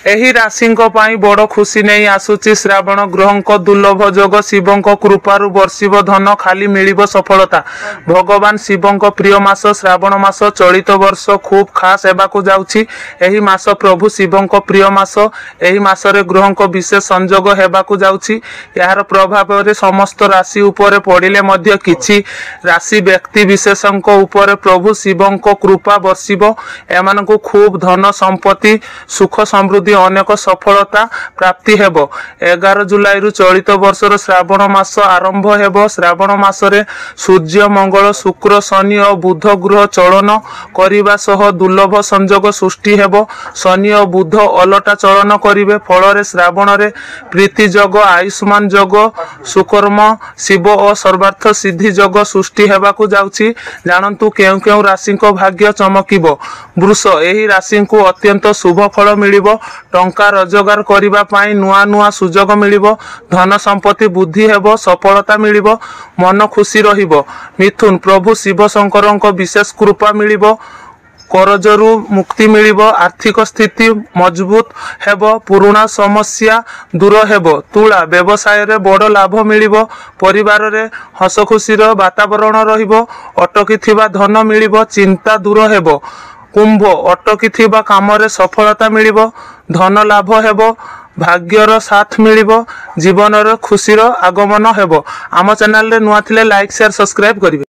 एही राशिंको पाई बड़ खुशी नहीं आसुची श्रावण ग्रहंक दुर्लभ जोग शिवंक कृपारु वर्षिब धन खाली मिलिब सफलता। भगवान शिवंक प्रिय मास श्रावण मास चलित वर्ष खूब खास हेबाकु जाउची। एही मास प्रभु शिवंक प्रिय मास। एही मासरे ग्रहंक विशेष संयोग हेबाकु जाउची। यार प्रभाव रे समस्त राशि उपरे पड़िले मध्य किछि राशि व्यक्ति विशेषंक उपरे प्रभु शिवंक कृपा वर्षिब। एमानकु खूब धन संपत्ति सुख समृद्धि अनेक सफलता प्राप्ति हेबो। 11 जुलाई रु चलित वर्षर श्रावण मास आरंभ हेबो। श्रावण मासरे सूर्य मंगल शुक्र शनि और बुध ग्रह चलन करिबा सह दुर्लभ संयोग सृष्टि हेबो। शनि और बुध अलटा चलन करिवे फल श्रावण रे प्रीति योग आयुष्मान योग सुकर्म शिव और सर्वार्थ सिद्धि योग सृष्टि हेबाकु जाउची। जानंतु केउ केउ राशि को भाग्य चमकिबो। वृष एही राशि को अत्यंत शुभ फल मिलिबो। टंका रोजगार करिबा पाई नुआ नुआ सुजोग मिलिबो। धन संपत्ति बुद्धि हेबो सफलता मिलिबो मन खुशी रहिबो। मिथुन प्रभु शिव शंकरंक विशेष कृपा मिलिबो। करजरु मुक्ति मिलिबो। आर्थिक स्थिति मजबूत हेबो। पुराना समस्या दूर हेबो। तुला व्यवसाय रे बड़ लाभ मिलिबो। परिवार रे हस खुशीर वातावरण रहिबो। अटकी थिबा धन मिलिबो चिंता दूर हेबो। कुंभ अटकी थिबा काम रे सफलता मिलिबो। धन लाभ हेबो भाग्यर साथ मिलिबो। जीवन रे खुशीर आगमन हेबो। आम चैनल रे नुआ थिले लाइक शेयर सब्सक्राइब करिवे।